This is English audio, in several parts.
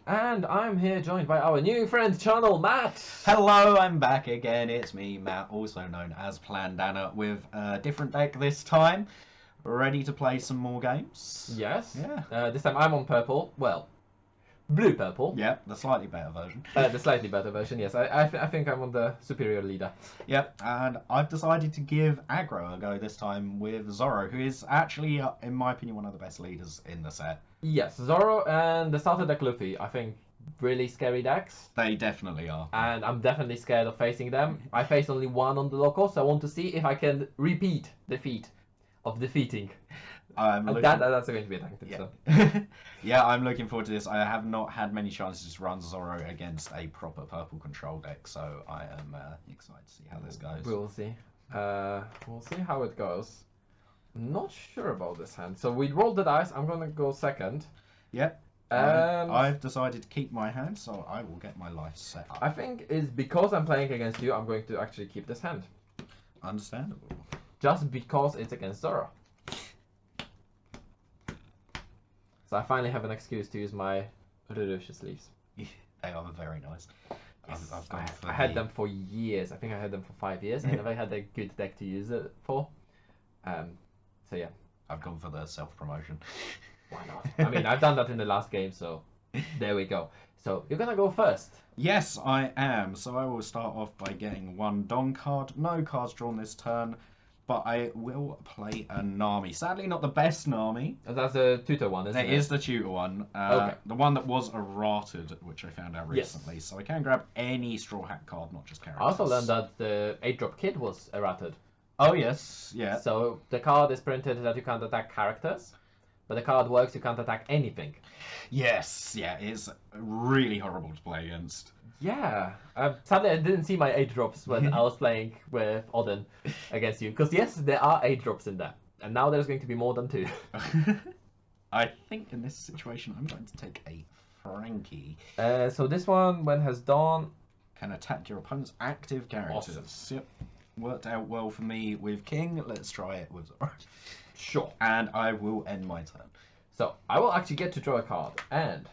And I'm here joined by our new friend channel, Matt. Hello, I'm back again. It's me, Matt, also known as Plandana, with a different deck this time. Ready to play some more games? Yes. Yeah. This time I'm on purple. Well, blue-purple. Yep, the slightly better version. The slightly better version, yes. I think I'm on the superior leader. Yep, and I've decided to give aggro a go this time with Zoro, who is actually, in my opinion, one of the best leaders in the set. Yes, Zoro and the starter deck Luffy, I think, really scary decks. They definitely are. And I'm definitely scared of facing them. I faced only one on the local, so I want to see if I can repeat the feat of defeating. That's going to be a tactic. Yeah. So. Yeah, I'm looking forward to this. I have not had many chances to run Zoro against a proper purple control deck, so I am excited to see how this goes. We'll see. We'll see how it goes. Not sure about this hand. So we rolled the dice. I'm going to go second. Yep. And I've decided to keep my hand, so I will get my life set up. I think it's because I'm playing against you, I'm going to actually keep this hand. Understandable. Just because it's against Zoro. So I finally have an excuse to use my Roronoa sleeves. They are very nice. Yes. I've gone for I had them for years. I think I had them for 5 years. I never had a good deck to use it for. So yeah. I've gone for the self-promotion. Why not? I mean, I've done that in the last game, so there we go. So you're gonna go first. Yes, I am. So I will start off by getting one Don card. No cards drawn this turn, but I will play a Nami. Sadly, not the best Nami. That's a tutor one, isn't it? It is the tutor one. Okay. The one that was errated, which I found out Yes. recently. So I can grab any Straw Hat card, not just I characters. also learned that the 8-drop kid was errated. Oh, yes. Yeah. So the card is printed that you can't attack characters, but the card works you can't attack anything. Yes. Yeah, it's really horrible to play against. Yeah. Sadly, I didn't see my 8-drops when I was playing with Odin against you. Because yes, there are 8-drops in there. And now there's going to be more than 2. I think in this situation, I'm going to take a Frankie. So this one, when has dawn, Can attack your opponent's active characters. Awesome. Yep. Worked out well for me with King. Let's try it with Zoro. Sure. And I will end my turn. So I will actually get to draw a card. And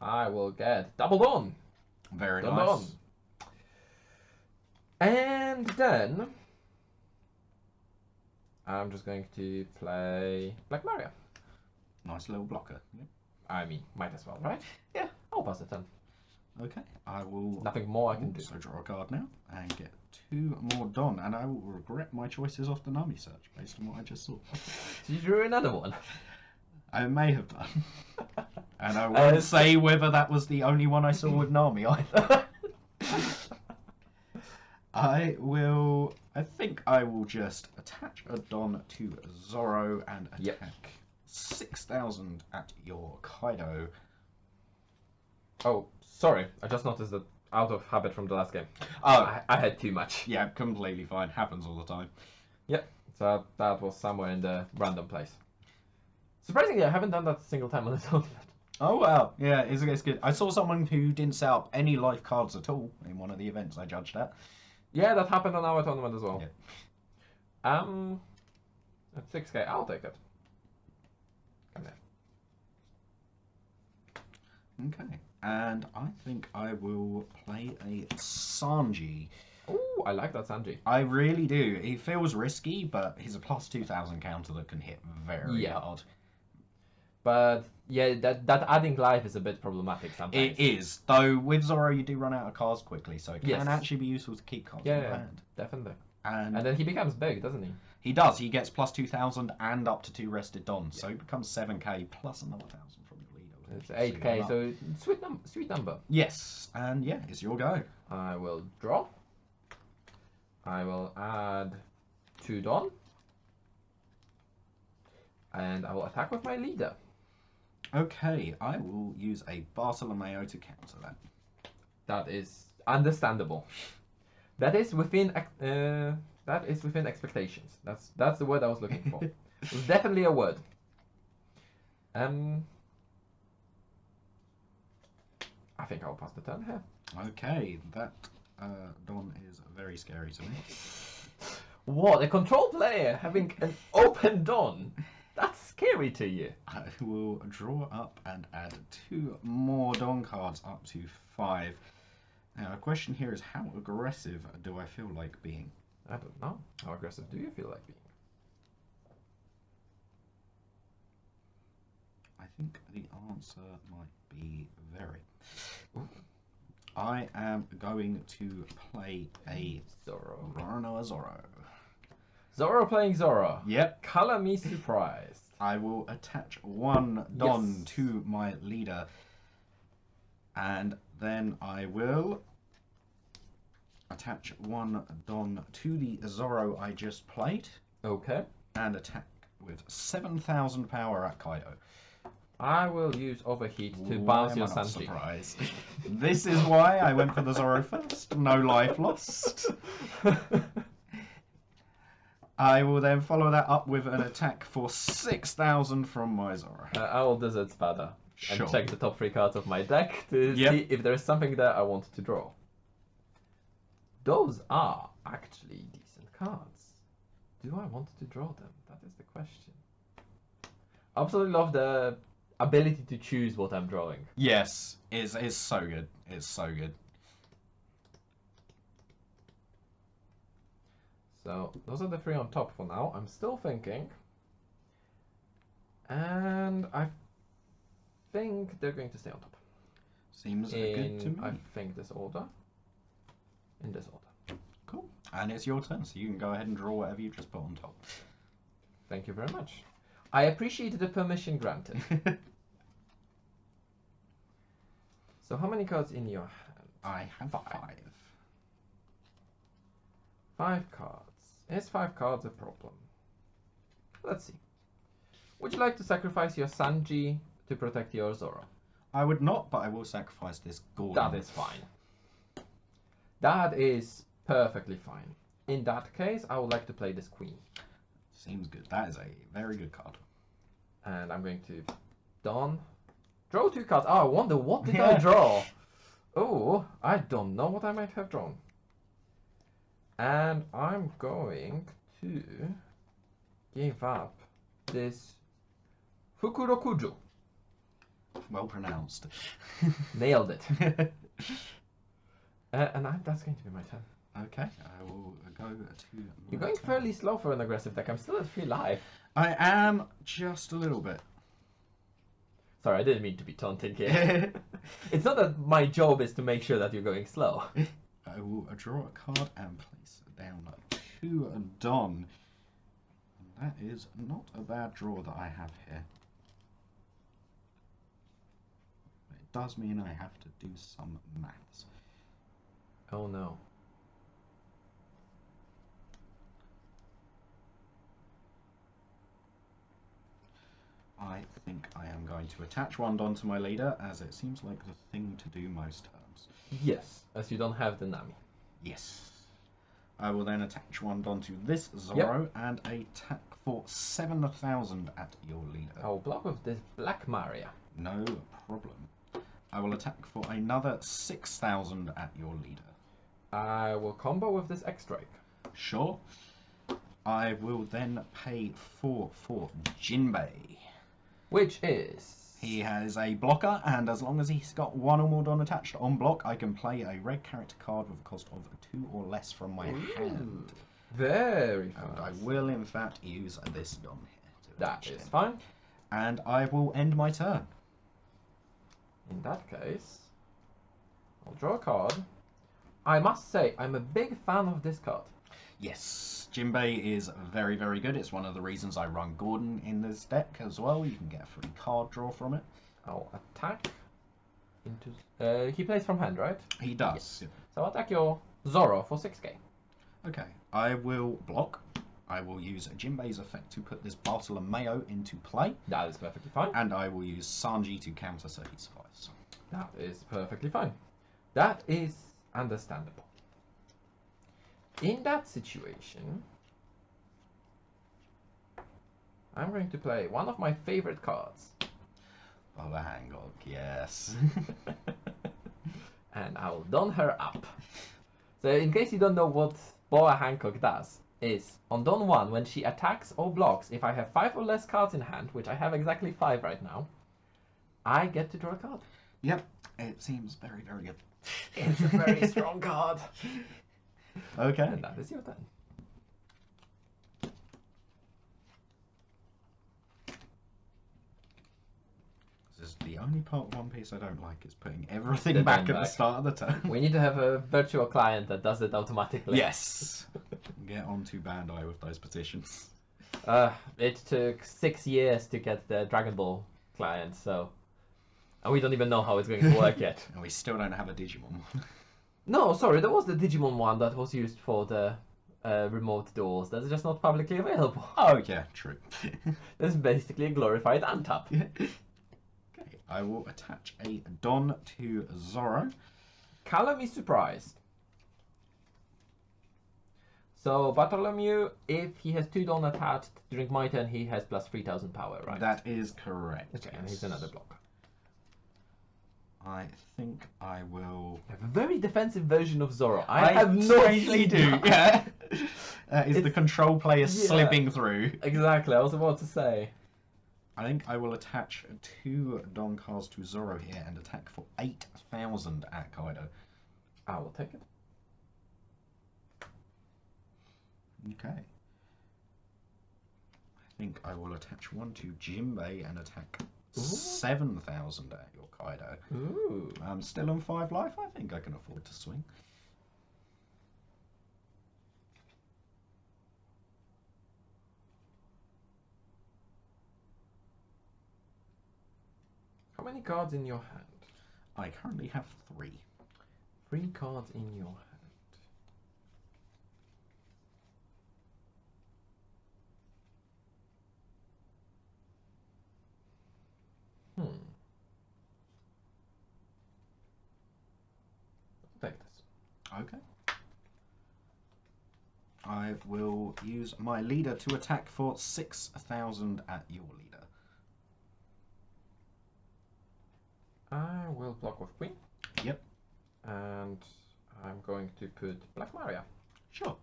I will get double dawn. Very Dun, nice. dun. And then I'm just going to play Black Maria. Nice little blocker. Yep. I mean, might as well, right? Yeah. I'll pass the turn. Okay. I will Nothing more I can do. also draw a card now and get 2 more Don, and I will regret my choices off the Nami search based on what I just saw. Did you draw another one? I may have done. And I won't say whether that was the only one I saw with Nami either. I think I will just attach a Don to Zoro and attack 6,000 at your Kaido. Oh, sorry. I just noticed that out of habit from the last game. Oh, I had too much. yeah, completely fine. Happens all the time. Yep. So that was somewhere in the random place. Surprisingly, I haven't done that a single time on the tournament. Oh, wow. Yeah, it's good. I saw someone who didn't set up any life cards at all in one of the events I judged at. Yeah, that happened on our tournament as well. Yeah. At 6k, I'll take it. Come there. Okay. And I think I will play a Sanji. Ooh, I like that Sanji. I really do. He feels risky, but he's a plus 2,000 counter that can hit very hard. But yeah, that adding life is a bit problematic sometimes. It is. Though with Zoro you do run out of cards quickly, so it Yes. can actually be useful to keep cards in your hand. Definitely. And then he becomes big, doesn't he? he does. He gets plus 2,000 and up to 2 rested Dons, so he becomes 7k plus another 1,000 from your leader. It's 8k, so sweet number. Yes, and yeah, it's your go. I will draw. I will add 2 Don. And I will attack with my leader. Okay, I will use a Bartolomeo to counter that. That is understandable. That is within expectations. That's the word I was looking for. It was definitely a word. I think I'll pass the turn here. Okay, that Don is very scary to me. What? A control player having an open Don? That's scary to you. I will draw up and add 2 more Don cards up to 5. Now, the question here is, how aggressive do I feel like being? I don't know. How aggressive do you feel like being? I think the answer might be very. I am going to play a Zoro. Roronoa Zoro. Zoro playing Zoro. Yep. Color me surprised. I will attach 1 Don Yes. to my leader. And then I will attach 1 Don to the Zoro I just played. Okay. And attack with 7,000 power at Kaido. I will use Overheat to Why bounce am your I not Sanji. surprised? This is why I went for the Zoro first. No life lost. I will then follow that up with an attack for 6,000 from my Zoro. I will Desert Spada and Sure. check the top 3 cards of my deck to Yep. see if there is something there I want to draw. Those are actually decent cards. Do I want to draw them? That is the question. I absolutely love the ability to choose what I'm drawing. Yes, it's so good. It's so good. So those are the 3 on top for now. I'm still thinking. And I think they're going to stay on top. Seems good to me. I think this order. In this order. Cool. And it's your turn, so you can go ahead and draw whatever you just put on top. Thank you very much. I appreciate the permission granted. So how many cards in your hand? I have 5. 5 cards. Is 5 cards a problem? Let's see. Would you like to sacrifice your Sanji to protect your Zoro? I would not, but I will sacrifice this Gordon. That is fine. That is perfectly fine. In that case, I would like to play this Queen. Seems good. That is a very good card. And I'm going to draw 2 cards. Oh, I wonder, what did I draw? Oh, I don't know what I might have drawn. And I'm going to give up this Fukurokujo. Well pronounced. Nailed it. And that's going to be my turn. Okay, I will go to... You're going fairly slow for an aggressive deck. I'm still at 3 life. I am just a little bit. Sorry, I didn't mean to be taunting here. It's not that my job is to make sure that you're going slow. I will draw a card and place down 2 Don. And that is not a bad draw that I have here. But it does mean I have to do some maths. Oh no. I think I am going to attach 1 Don to my leader, as it seems like the thing to do most turns. Yes, as you don't have the Nami. Yes. I will then attach 1 Don to this Zoro and attack for 7,000 at your leader. I will block with this Black Maria. No problem. I will attack for another 6,000 at your leader. I will combo with this X-Drake. Sure. I will then pay 4 for Jinbei. Which is... He has a blocker, and as long as he's got 1 or more Don attached on block, I can play a red character card with a cost of 2 or less from my hand. Very fast. And I will, in fact, use this Don here. That is fine. And I will end my turn. In that case, I'll draw a card. I must say, I'm a big fan of this card. Yes, Jinbei is very, very good. It's one of the reasons I run Gordon in this deck as well. You can get a free card draw from it. I'll attack into... he plays from hand, right? He does. Yes. So I'll attack your Zoro for 6k. Okay, I will block. I will use Jinbei's effect to put this Bartolomeo into play. That is perfectly fine. And I will use Sanji to counter so he survives. That is perfectly fine. That is understandable. In that situation, I'm going to play one of my favorite cards. Boba Hancock, yes. And I'll don her up. So in case you don't know what Boa Hancock does, is on Dawn 1, when she attacks or blocks, if I have 5 or less cards in hand, which I have exactly 5 right now, I get to draw a card. Yep, it seems very, very good. It's a very strong card. Okay. And that is your turn. This is the only part of One Piece I don't like, is putting everything The back turn at the back. start of the turn. We need to have a virtual client that does it automatically. Yes. Get on to Bandai with those petitions. It took 6 years to get the Dragon Ball client, so... And we don't even know how it's going to work yet. And we still don't have a Digimon one. No, sorry, there was the Digimon one that was used for the remote doors. That's just not publicly available. Oh, yeah, true. That's basically a glorified untap. Okay, I will attach a Don to Zoro. Callum is surprised. So Bartholomew, if he has 2 Dawn attached during my turn, he has plus 3,000 power, right? That is correct. Okay, and he's another block. I think I will... I have a very defensive version of Zoro. I have no strangely do. Yeah. Is the control player slipping through? Exactly, I was about to say. I think I will attach 2 Don cards to Zoro here and attack for 8,000 at Kaido. I will take it. Okay. I think I will attach 1 to Jinbei and attack 7,000 at your Kaido. Ooh. I'm still on 5 life. I think I can afford to swing. How many cards in your hand? I currently have 3. 3 cards in your hand. I'll take this. Okay. I will use my leader to attack for 6,000 at your leader. I will block with Queen. Yep. And I'm going to put Black Maria. Sure.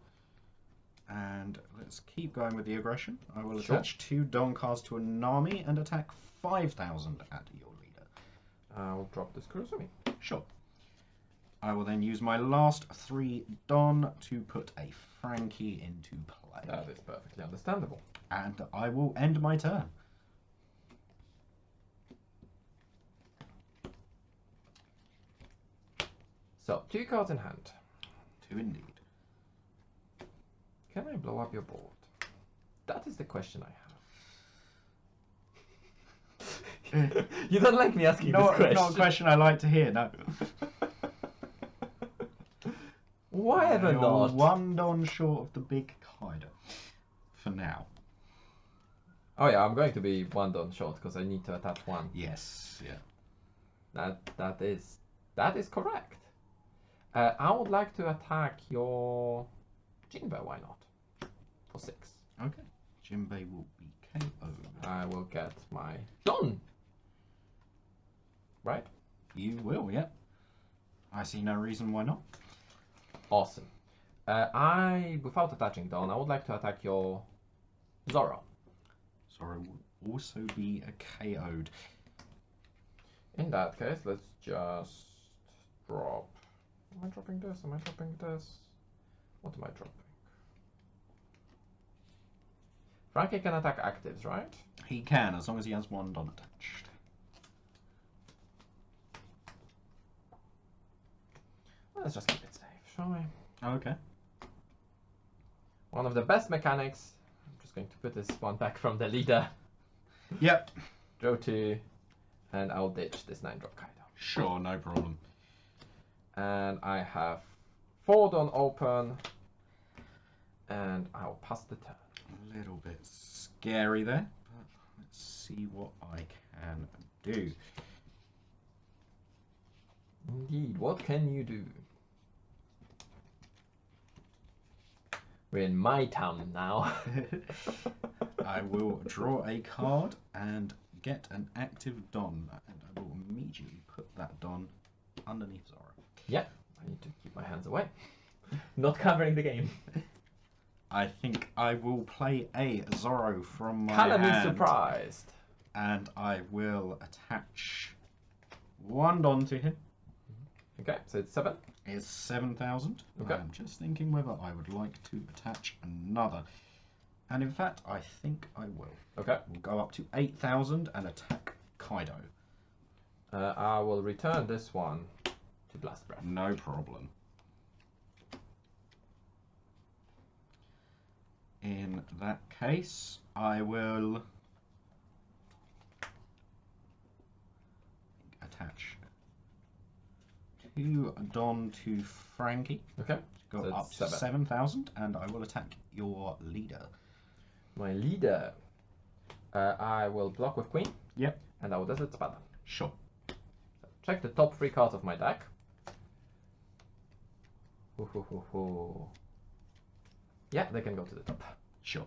And let's keep going with the aggression. I will attach 2 Don cards to a Nami and attack 5,000 at your leader. I'll drop this Kurosumi. Sure. I will then use my last 3 Don to put a Frankie into play. That is perfectly understandable. And I will end my turn. So, 2 cards in hand. 2 indeed. Can I blow up your board? That is the question I have. You don't like me asking this question. Not a question I like to hear, no. Why ever You're not? 1 Don short of the big Kaido. For now. Oh yeah, I'm going to be 1 Don short because I need to attach 1. Yes, yeah. That is correct. I would like to attack your Jinbei, why not? For 6. Okay. Jinbei will be KO'd. I will get my Don. Right? You will, yeah. I see no reason why not. Awesome. Without attaching Don, I would like to attack your Zoro. Zoro will also be a KO'd. In that case, let's just drop. Am I dropping this? Am I dropping this? What am I dropping? Frankie can attack actives, right? He can, as long as he has 1 Don attached. Let's just keep it safe, shall we? Okay. One of the best mechanics. I'm just going to put this one back from the leader. Yep. Draw 2, and I'll ditch this 9-drop Kaido. Sure, no problem. And I have 4 Don open, and I'll pass the turn. A little bit scary there, but let's see what I can do. Indeed, what can you do? We're in my town now. I will draw a card and get an active Don, and I will immediately put that Don underneath Zoro. Yeah, I need to keep my hands away. Not covering the game. I think I will play a Zoro from my Colour me hand. surprised. And I will attach one Don to him. Okay, so it's 7. Is 7,000. Okay. I'm just thinking whether I would like to attach another. And in fact, I think I will. Okay. We'll go up to 8,000 and attack Kaido. I will return this one to Blast Breath. No problem. In that case, I will attach 2 Don to Frankie. Okay. Go So up to 7,000, and I will attack your leader. My leader. I will block with Queen. Yep. And I will Desert Spada. Sure. So check the top 3 cards of my deck. Yeah, they can go to the top. Sure.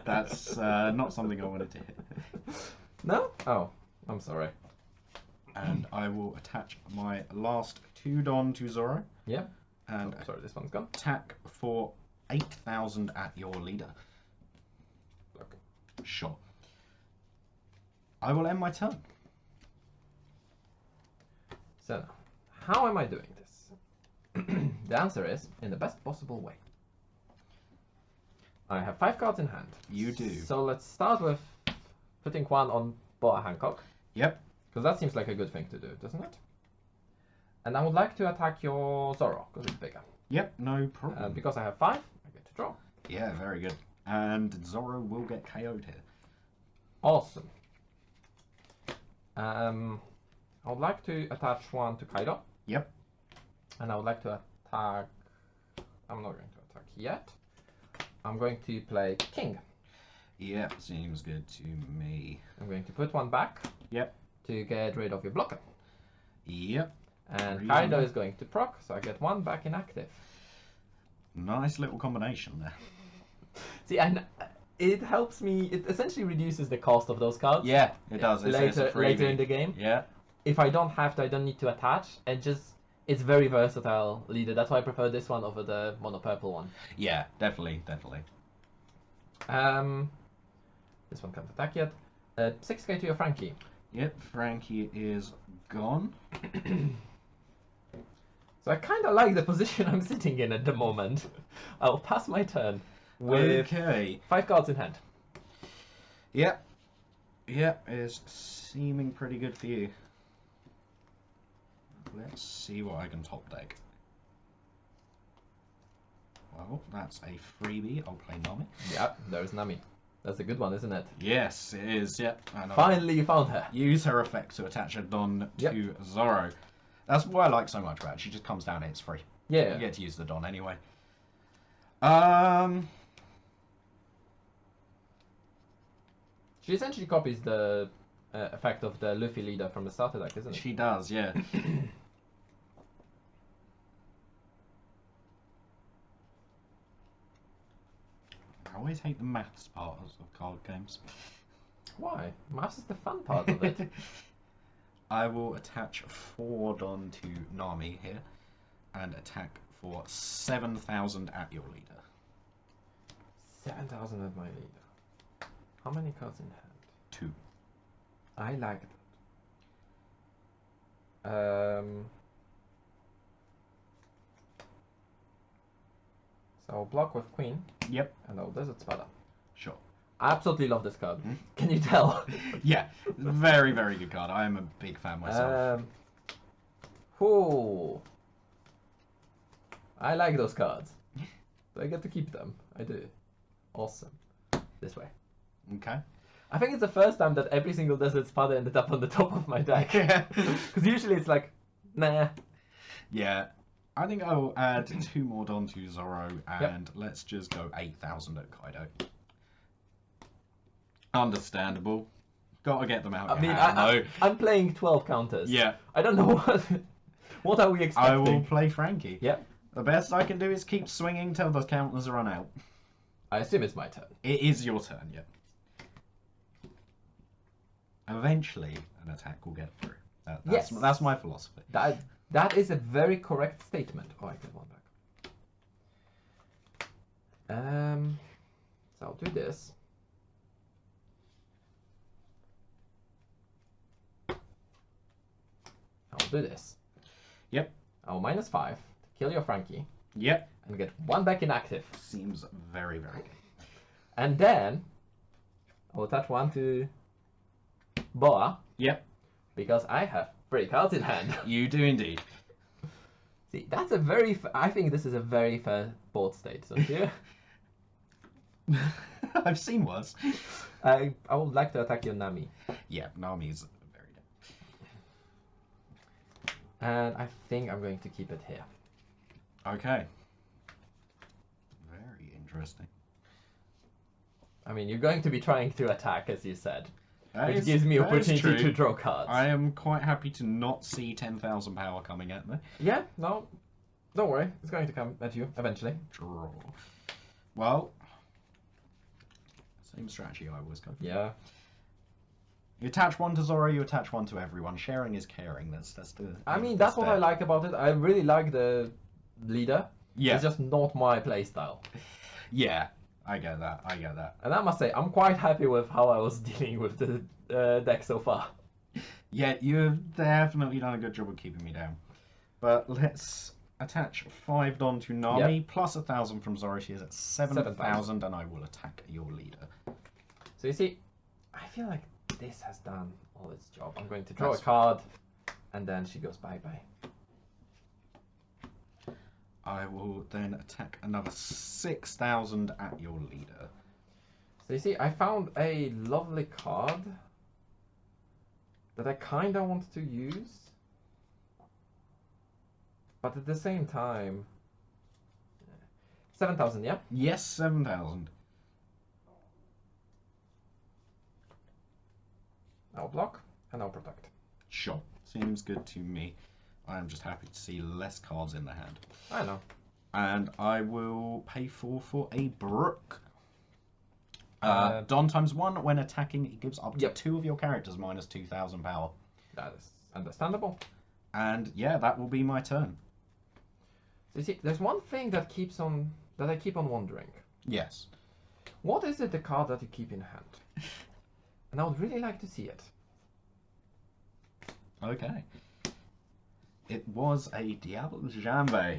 That's not something I wanted to hit. No? Oh, I'm sorry. And I will attach my last 2 Don to Zoro. Yeah. And oh, sorry, this one's gone. attack for 8,000 at your leader. Block. Sure. I will end my turn. So now, how am I doing this? The answer is in the best possible way. I have 5 cards in hand. You do. So let's start with putting one on Boa Hancock. Yep. Because that seems like a good thing to do, doesn't it? And I would like to attack your Zoro, because it's bigger. Yep, no problem. Because I have 5, I get to draw. Yeah, very good. And Zoro will get KO'd here. Awesome. I would like to attach one to Kaido. Yep. And I would like to attack... I'm not going to attack yet. I'm going to play King. Yep, seems good to me. I'm going to put one back. Yep. To get rid of your blocker. Yep. And Really? Kaido is going to proc, so I get 1 back inactive. Nice little combination there. See, and it helps me. It essentially reduces the cost of those cards. Yeah, it does. It's a later freebie. in the game. Yeah. If I don't have to, I don't need to attach, and just it's very versatile leader. That's why I prefer this one over the mono purple one. Yeah, definitely, definitely. This one can't attack yet. 6k to your Frankie. Yep, Frankie is gone. So I kind of like the position I'm sitting in at the moment. I'll pass my turn with Okay. 5 cards in hand. Yep. Yep, it's seeming pretty good for you. Let's see what I can top deck. Well, that's a freebie. I'll play Nami. Yeah, there's Nami. That's a good one, isn't it? Yes, it is. Yep. And I'll Finally, you found her. use her effect to attach a Don to Zoro. That's what I like so much about it. She just comes down and it's free. Yeah. You get to use the Don anyway. She essentially copies the effect of the Luffy leader from the starter deck, isn't it? She does, yeah. I always hate the maths part of card games. Why? Maths is the fun part of it. I will attach 4 Don to Nami here and attack for 7,000 at your leader. 7,000 at my leader. How many cards in hand? 2. I like that. So I'll block with Queen. Yep. And I'll Desert Spada. Sure. I absolutely love this card. Can you tell? Yeah, very, very good card. I am a big fan myself. Oh, I like those cards. Do I get to keep them? I do. Awesome. This way. Okay. I think it's the first time that every single Desert Spada ended up on the top of my deck. Because usually it's like, nah. Yeah. I think I will add 2 more Don to Zoro and let's just go 8,000 at Kaido. Understandable. Gotta get them out. I mean, I'm playing 12 counters. Yeah. I don't know what are we expecting. I will play Frankie. Yep. The best I can do is keep swinging till the counters run out. I assume it's my turn. It is your turn, yeah. Eventually, an attack will get through. That's my philosophy. That is a very correct statement. Oh, I get one So I'll do this. I'll do this. Yep. I'll -5 to kill your Frankie. Yep. And get 1 back inactive. Seems very, very good. And then I'll attach 1 to Boa. Yep. Because I have 3 cards in hand. You do indeed. See, that's a very... I think this is a very fair board state, don't you? I've seen worse. I would like to attack your Nami. Yeah, Nami's very dead. And I think I'm going to keep it here. Okay. Very interesting. I mean, you're going to be trying to attack, as you said. That which is- gives me that is opportunity true. to draw cards. I am quite happy to not see 10,000 power coming at me. Yeah, no. Don't worry. It's going to come at you eventually. Draw. Well, same strategy I always go for. Yeah. You attach 1 to Zoro, you attach 1 to everyone. Sharing is caring. That's the. I mean, that's what I like about it. I really like the leader. Yeah. It's just not my playstyle. Yeah, I get that. I get that. And I must say, I'm quite happy with how I was dealing with the deck so far. Yeah, you've definitely done a good job of keeping me down. But let's attach 5 Don to Nami, plus 1,000 from Zoro. She is at 7,000, and I will attack your leader. So you see, I feel like this has done all its job. I'm going to draw That's- a card, and then she goes bye-bye. I will then attack another 6,000 at your leader. So you see, I found a lovely card that I kind of want to use. But at the same time... 7,000, yeah? Yes, 7,000. I'll block, and I'll protect. Sure, seems good to me. I am just happy to see less cards in the hand. I know. And I will pay for a Brook. Uh, Don times 1, when attacking, it gives up to Yep. 2 of your characters minus 2,000 power. That is understandable. And yeah, that will be my turn. So you see, there's one thing that I keep on wondering. Yes. What is it, the card that you keep in hand? And I would really like to see it. Okay. It was a Diablo Jambe.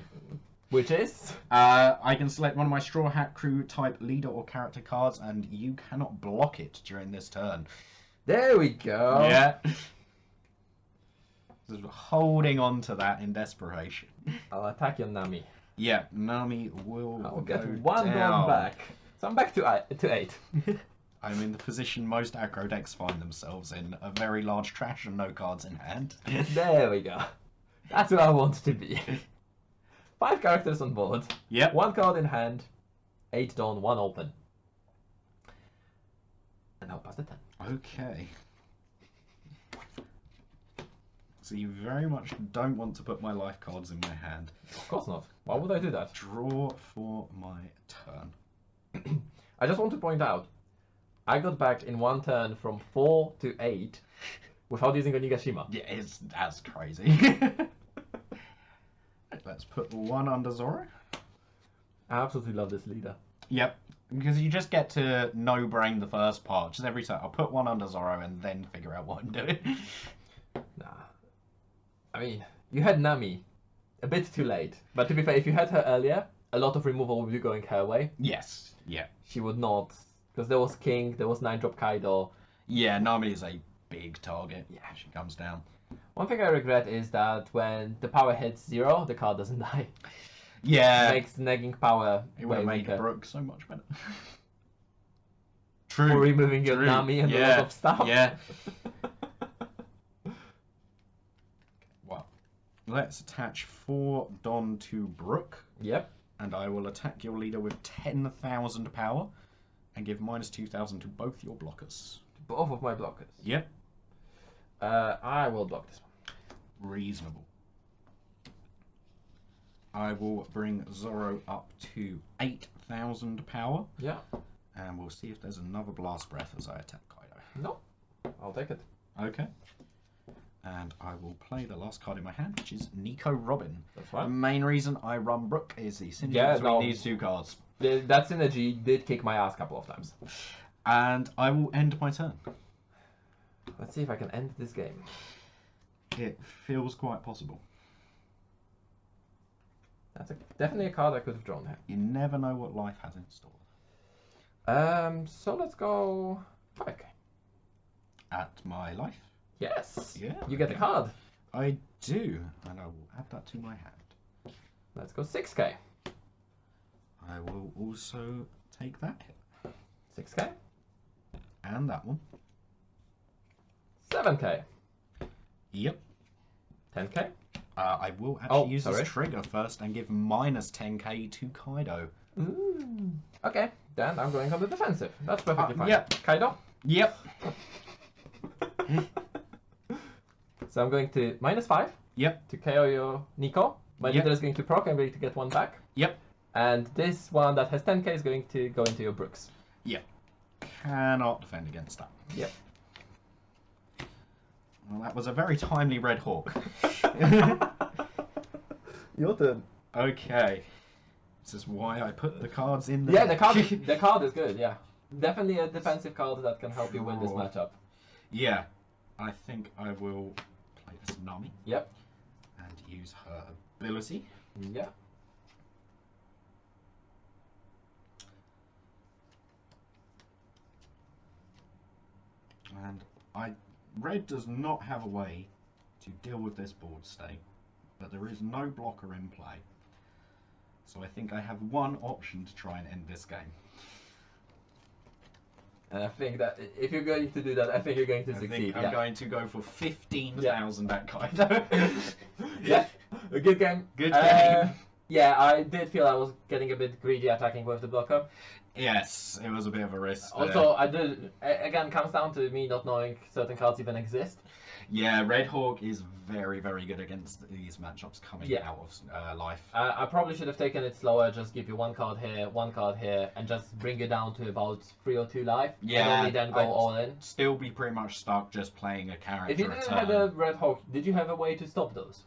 Which is? I can select one of my Straw Hat Crew type leader or character cards, and you cannot block it during this turn. There we go. Yeah. Just holding on to that in desperation. I'll attack your Nami. Yeah, Nami will I'll go get 1 down. Don back. So I'm back to 8. I'm in the position most aggro decks find themselves in. A very large trash and no cards in hand. There we go. That's where I want to be. 5 characters on board. Yep. 1 card in hand. 8 Don, 1 open. And I'll pass the 10. Okay. So you very much don't want to put my life cards in my hand. Of course not. Why would I do that? Draw for my turn. I just want to point out, I got back in 1 turn from 4 to 8 without using Onigashima. Yeah, that's crazy. Let's put 1 under Zoro. I absolutely love this leader. Yep. Because you just get to no-brain the first part. Just every time. I'll put 1 under Zoro and then figure out what I'm doing. Nah. I mean, you had Nami a bit too late. But to be fair, if you had her earlier, a lot of removal would be going her way. Yes. Yeah. She would not. Because there was King, there was 9-drop Kaido. Yeah, Nami is a big target. Yeah. She comes down. One thing I regret is that when the power hits 0, the card doesn't die. Yeah. Makes negging power It would way have made weaker. Brook so much better. For True. removing your True. Nami and a Yeah. lot of stuff. Yeah. Well, let's attach 4 Don to Brook, Yep. and I will attack your leader with 10,000 power and give minus 2,000 to both your blockers. Both of my blockers. Yep. I will block this one. Reasonable. I will bring Zoro up to 8,000 power, Yeah. and we'll see if there's another Blast Breath as I attack Kaido. No. I'll take it. Okay. And I will play the last card in my hand, which is Nico Robin. That's The right. main reason I run Brook is the synergy Yeah, between no. these two cards. That synergy did kick my ass a couple of times. And I will end my turn. Let's see if I can end this game. It feels quite possible. That's definitely a card I could have drawn here. You never know what life has in store. So let's go 5k. At my life? Yes. Yeah. You get the card. I do, and I will add that to my hand. Let's go 6k. I will also take that hit. 6k. And that one. 7k. Yep. 10k. I will actually use sorry. this trigger first and give minus 10k to Kaido. Ooh. Okay, then I'm going on the defensive. That's perfectly fine. Yep. Kaido. Yep. So I'm going to -5. Yep. To KO your Nico. My Yep. leader is going to proc. I'm going to get 1 back. Yep. And this one that has 10k is going to go into your Brooks. Yep. Cannot defend against that. Yep. Well, that was a very timely Red Hawk. Your turn. Okay. This is why I put the cards in the... Yeah, the card is good, yeah. Definitely a defensive card that can help you win this Sure. matchup. Yeah. I think I will play this Nami. Yep. And use her ability. Yeah. And Red does not have a way to deal with this board state, but there is no blocker in play. So I think I have one option to try and end this game. And I think that if you're going to do that, I think you're going to I succeed. think I'm going to go for 15,000 at Kaido. Yeah, a good game. Good game. Yeah, I did feel I was getting a bit greedy attacking with the blocker. Yes, it was a bit of a risk. there. Also, I did, again, comes down to me not knowing certain cards even exist. Yeah, Red Hawk is very, very good against these matchups coming Yeah. out of life. I probably should have taken it slower, just give you 1 card here, and just bring it down to about 3 or 2 life. Yeah, And only then go I'd all in. Still be pretty much stuck just playing a character If you at a didn't turn. have a Red Hawk, did you have a way to stop those?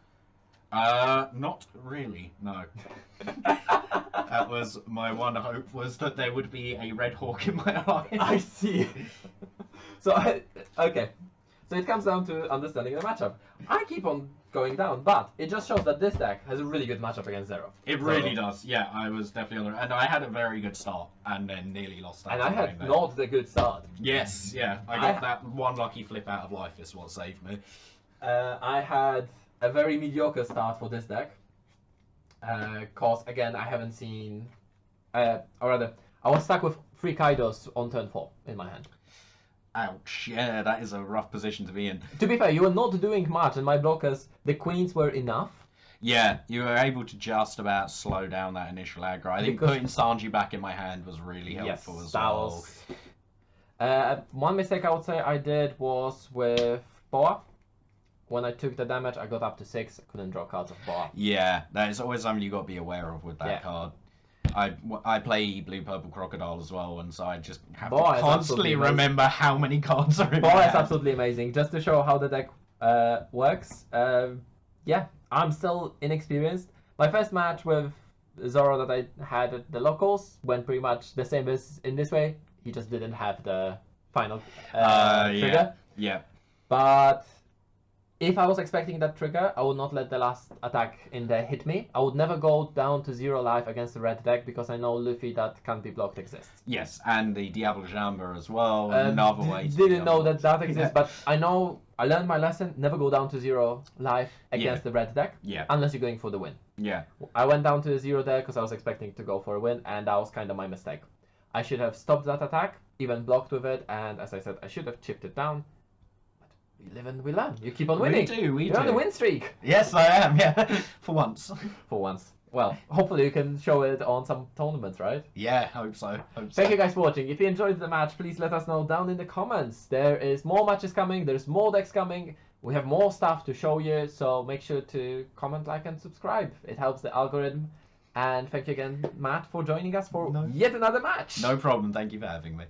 Not really, no. That was my one hope, was that there would be a Red Hawk in my eye. I see. Okay. So it comes down to understanding the matchup. I keep on going down, but it just shows that this deck has a really good matchup against Zero. It really does, yeah. I was definitely on the... And I had a very good start, and then nearly lost that. And I had not a good start. Yes, yeah. I got that one lucky flip out of life is what saved me. I had a very mediocre start for this deck. Cause again, I haven't seen... or rather, I was stuck with 3 Kaidos on turn 4 in my hand. Ouch, yeah, that is a rough position to be in. To be fair, you were not doing much, and my blockers, the queens were enough. Yeah, you were able to just about slow down that initial aggro. I think putting Sanji back in my hand was really helpful as well. One mistake I would say I did was with Boa. When I took the damage, I got up to 6. I couldn't draw cards of Boa. Yeah, that is always something you got to be aware of with that card. I play Blue Purple Crocodile as well, and so I just have Boa to is constantly absolutely remember how many cards are in my Boa is hand. absolutely amazing. Just to show how the deck works. Yeah, I'm still inexperienced. My first match with Zoro that I had at the locals went pretty much the same as in this way. He just didn't have the final trigger. Yeah. But if I was expecting that trigger, I would not let the last attack in there hit me. I would never go down to 0 life against the red deck because I know Luffy that can't be blocked exists. Yes, and the Diablo Jamba as well. Another way. To Didn't know that that exists, but I know I learned my lesson. Never go down to 0 life against the red deck. Yeah. Unless you're going for the win. Yeah. I went down to 0 there because I was expecting to go for a win, and that was kind of my mistake. I should have stopped that attack, even blocked with it, and as I said, I should have chipped it down. But we live and we learn. You keep on winning. We You're on the win streak. Yes, I am, yeah. For once. For once. Well, hopefully you can show it on some tournaments, right? Yeah, hope so. Thank you guys for watching. If you enjoyed the match, please let us know down in the comments. There is more matches coming, there's more decks coming. We have more stuff to show you, so make sure to comment, like, and subscribe. It helps the algorithm. And thank you again, Matt, for joining us for yet another match. No problem. Thank you for having me.